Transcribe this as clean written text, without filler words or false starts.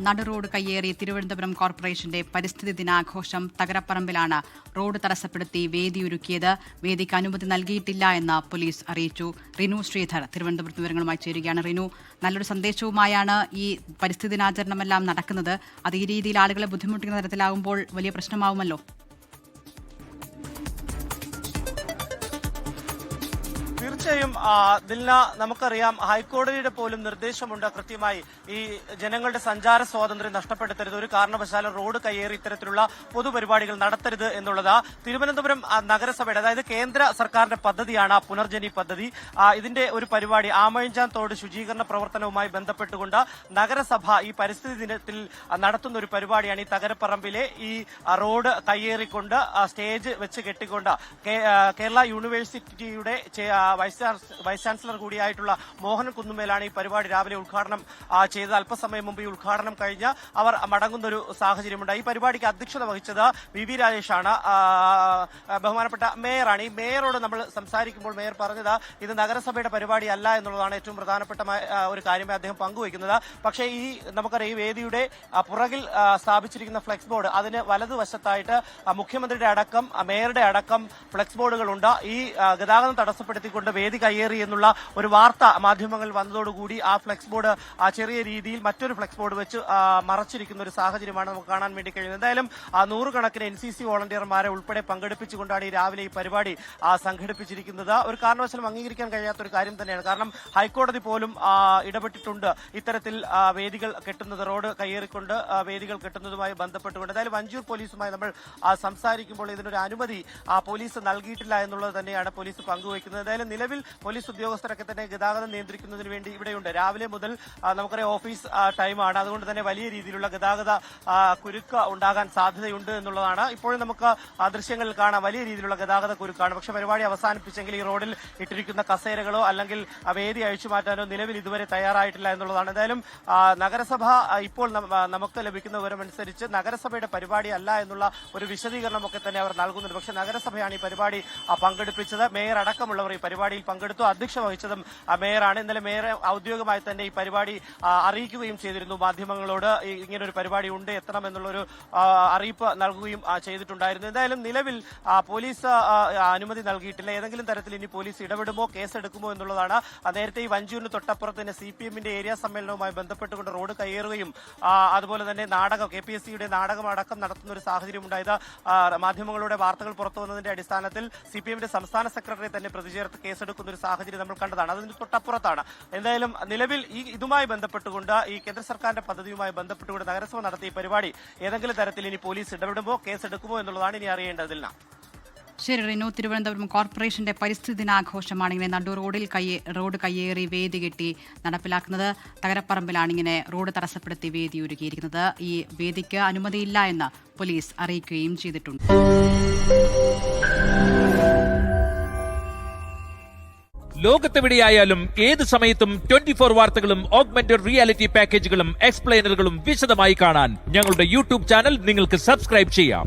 നടുറോഡ് കയ്യേറി തിരുവനന്തപുരം കോർപ്പറേഷന്റെ പരിസ്ഥിതി ദിനാഘോഷം. തകരപ്പറമ്പിലാണ് റോഡ് തടസ്സപ്പെടുത്തി വേദിയൊരുക്കിയത്. വേദിക്ക് അനുമതി നൽകിയിട്ടില്ല എന്ന് പോലീസ് അറിയിച്ചു. റിനു ശ്രീധർ തിരുവനന്തപുരത്ത് വിവരങ്ങളുമായി ചേരുകയാണ്. റിനു, നല്ലൊരു സന്ദേശവുമായാണ് ഈ പരിസ്ഥിതി ദിനാചരണമെല്ലാം നടക്കുന്നത്. അത് ഈ രീതിയിൽ ആളുകളെ ബുദ്ധിമുട്ടിക്കുന്ന തരത്തിലാകുമ്പോൾ വലിയ പ്രശ്നമാവുമല്ലോ. തീർച്ചയായും ദിൽന, നമുക്കറിയാം ഹൈക്കോടതിയുടെ പോലും നിർദ്ദേശമുണ്ട് കൃത്യമായി ഈ ജനങ്ങളുടെ സഞ്ചാര സ്വാതന്ത്ര്യം നഷ്ടപ്പെടുത്തരുത്, ഒരു കാരണവശാലും റോഡ് കയ്യേറി ഇത്തരത്തിലുള്ള പൊതുപരിപാടികൾ നടത്തരുത് എന്നുള്ളത്. തിരുവനന്തപുരം നഗരസഭയുടെ, അതായത് കേന്ദ്ര സർക്കാരിന്റെ പദ്ധതിയാണ് പുനർജനി പദ്ധതി. ഇതിന്റെ ഒരു പരിപാടി ആമയിഞ്ചാൻ തോട് ശുചീകരണ പ്രവർത്തനവുമായി ബന്ധപ്പെട്ടുകൊണ്ട് നഗരസഭ ഈ പരിസ്ഥിതി ദിനത്തിൽ നടത്തുന്ന ഒരു പരിപാടിയാണ് ഈ തകരപ്പറമ്പിലെ ഈ റോഡ് കയ്യേറിക്കൊണ്ട് സ്റ്റേജ് വെച്ച് കെട്ടിക്കൊണ്ട് കേരള യൂണിവേഴ്സിറ്റിയുടെ വൈസ് ചാൻസലർ കൂടിയായിട്ടുള്ള മോഹനൻ കുന്നുമേലാണ് ഈ പരിപാടി രാവിലെ ഉദ്ഘാടനം ചെയ്തത്. അല്പസമയം മുമ്പ് ഈ ഉദ്ഘാടനം കഴിഞ്ഞ് അവർ മടങ്ങുന്ന ഒരു സാഹചര്യമുണ്ട്. ഈ പരിപാടിക്ക് അധ്യക്ഷത വഹിച്ചത് വി രാജേഷാണ്, ബഹുമാനപ്പെട്ട മേയറാണ്. ഈ മേയറോട് നമ്മൾ സംസാരിക്കുമ്പോൾ മേയർ പറഞ്ഞത് ഇത് നഗരസഭയുടെ പരിപാടി അല്ല എന്നുള്ളതാണ് ഏറ്റവും പ്രധാനപ്പെട്ട ഒരു കാര്യമായി അദ്ദേഹം പങ്കുവയ്ക്കുന്നത്. പക്ഷേ ഈ നമുക്കറിയാം ഈ വേദിയുടെ പുറകിൽ സ്ഥാപിച്ചിരിക്കുന്ന ഫ്ലെക്സ് ബോർഡ്, അതിന് വലതുവശത്തായിട്ട് മുഖ്യമന്ത്രിയുടെ അടക്കം മേയറുടെ അടക്കം ഫ്ലെക്സ് ബോർഡുകളുണ്ട്. ഈ ഗതാഗതം തടസ്സപ്പെടുത്തിക്കൊണ്ട് വേദി കയ്യേറി എന്നുള്ള ഒരു വാർത്ത മാധ്യമങ്ങളിൽ വന്നതോടുകൂടി ആ ഫ്ലെക്സ് ബോർഡ് ചെറിയ രീതിയിൽ മറ്റൊരു ഫ്ലെക്സ് ബോർഡ് വെച്ച് മറച്ചിരിക്കുന്ന ഒരു സാഹചര്യമാണ് നമുക്ക് കാണാൻ വേണ്ടി കഴിയുന്നത്. എന്തായാലും നൂറുകണക്കിന് NCC വോളണ്ടിയർമാരെ ഉൾപ്പെടെ പങ്കെടുപ്പിച്ചുകൊണ്ടാണ് ഈ രാവിലെ ഈ പരിപാടി സംഘടിപ്പിച്ചിരിക്കുന്നത്. ഒരു കാരണവശാലും അംഗീകരിക്കാൻ കഴിയാത്ത ഒരു കാര്യം തന്നെയാണ്. കാരണം ഹൈക്കോടതി പോലും ഇടപെട്ടിട്ടുണ്ട് ഇത്തരത്തിൽ വേദികൾ കെട്ടുന്നത്, റോഡ് കയ്യേറിക്കൊണ്ട് വേദികൾ കെട്ടുന്നതുമായി ബന്ധപ്പെട്ടുകൊണ്ട്. എന്തായാലും വഞ്ചൂർ പോലീസുമായി നമ്മൾ സംസാരിക്കുമ്പോൾ ഇതിനൊരു അനുമതി പോലീസ് നൽകിയിട്ടില്ല എന്നുള്ളത് തന്നെയാണ് പോലീസ് പങ്കുവയ്ക്കുന്നത്. എന്തായാലും നിലവിൽ പോലീസ് ഉദ്യോഗസ്ഥരൊക്കെ തന്നെ ഗതാഗതം നിയന്ത്രിക്കുന്നതിന് വേണ്ടി ഇവിടെയുണ്ട്. രാവിലെ മുതൽ നമുക്കറിയാം ഓഫീസ് ടൈമാണ്, അതുകൊണ്ട് തന്നെ വലിയ രീതിയിലുള്ള ഗതാഗത കുരുക്ക് ഉണ്ടാകാൻ സാധ്യതയുണ്ട് എന്നുള്ളതാണ്. ഇപ്പോഴും നമുക്ക് ദൃശ്യങ്ങളിൽ കാണാം വലിയ രീതിയിലുള്ള ഗതാഗത കുരുക്കാണ്. പക്ഷെ പരിപാടി അവസാനിപ്പിച്ചെങ്കിൽ ഈ റോഡിൽ ഇട്ടിരിക്കുന്ന കസേരകളോ അല്ലെങ്കിൽ വേദി അഴിച്ചുമാറ്റാനോ നിലവിൽ ഇതുവരെ തയ്യാറായിട്ടില്ല എന്നുള്ളതാണ്. എന്തായാലും നഗരസഭ ഇപ്പോൾ നമുക്ക് ലഭിക്കുന്ന വിവരമനുസരിച്ച് നഗരസഭയുടെ പരിപാടി അല്ല എന്നുള്ള ഒരു വിശദീകരണമൊക്കെ തന്നെ അവർ നൽകുന്നുണ്ട്. പക്ഷെ നഗരസഭയാണ് ഈ പരിപാടി പങ്കെടുപ്പിച്ചത്. മേയർ അടക്കമുള്ളവർ ഈ പരിപാടിയിൽ പങ്കെടുത്തു. അധ്യക്ഷ വഹിച്ചതും മേയറാണ്. ഇന്നലെ മേയർ ഔദ്യോഗികമായി തന്നെ ഈ പരിപാടി അറിയിക്കുകയും ചെയ്തിരുന്നു മാധ്യമങ്ങളോട്. ഇങ്ങനൊരു പരിപാടി ഉണ്ട്, എത്തണമെന്നുള്ളൊരു അറിയിപ്പ് നൽകുകയും ചെയ്തിട്ടുണ്ടായിരുന്നു. എന്തായാലും നിലവിൽ പോലീസ് അനുമതി നൽകിയിട്ടില്ല. ഏതെങ്കിലും തരത്തിൽ ഇനി പോലീസ് ഇടപെടുമോ കേസെടുക്കുമോ എന്നുള്ളതാണ്. നേരത്തെ ഈ വഞ്ചൂരിന് തൊട്ടപ്പുറത്ത് തന്നെ CPM-ന്റെ ഏരിയ സമ്മേളനവുമായി ബന്ധപ്പെട്ടുകൊണ്ട് റോഡ് കയ്യേറുകയും അതുപോലെ തന്നെ നാടകം KPSC-യുടെ നാടകം അടക്കം നടത്തുന്ന ഒരു സാഹചര്യം ഉണ്ടായത് മാധ്യമങ്ങളുടെ വാർത്തകൾ പുറത്തു വന്നതിന്റെ അടിസ്ഥാനത്തിൽ CPM-ന്റെ സംസ്ഥാന സെക്രട്ടറി തന്നെ പ്രതിചേർത്ത് കേസെടുക്കുന്ന ഒരു സാഹചര്യം നമ്മൾ കണ്ടതാണ്. അതിന് തൊട്ടപ്പുറത്താണ്. എന്തായാലും നിലവിൽ ഇതുമായി ബന്ധപ്പെട്ടുകൊണ്ട് ഈ കേന്ദ്ര സർക്കാരിന്റെ പദ്ധതിയുമായി ബന്ധപ്പെട്ടുകൊണ്ട് നഗരസഭ നടത്തിയ പരിപാടി ഏതെങ്കിലും തരത്തിൽ ഇനി പോലീസ് ഇടപെടുമോ കേസെടുക്കുമോ എന്നുള്ളതാണ് ഇനി അറിയേണ്ടതില്ല. ശരി റിനു, തിരുവനന്തപുരം കോർപ്പറേഷന്റെ പരിസ്ഥിതി ദിനാഘോഷമാണ് ഇങ്ങനെ റോഡ് കയ്യേറി വേദി കെട്ടി നടപ്പിലാക്കുന്നത്. തകരപ്പറമ്പിലാണ് ഇങ്ങനെ റോഡ് തടസ്സപ്പെടുത്തി വേദി ഒരുക്കിയിരിക്കുന്നത്. ഈ വേദിക്ക് അനുമതിയില്ല എന്ന് പോലീസ് അറിയിക്കുകയും ചെയ്തിട്ടുണ്ട്. ലോകത്തെവിടെയായാലും ഏത് സമയത്തും 24 വാർത്തകളും ഓഗ്മെന്റഡ് റിയാലിറ്റി പാക്കേജുകളും എക്സ്പ്ലെയിനറുകളും വിശദമായി കാണാൻ ഞങ്ങളുടെ YouTube ചാനൽ നിങ്ങൾക്ക് സബ്സ്ക്രൈബ് ചെയ്യാം.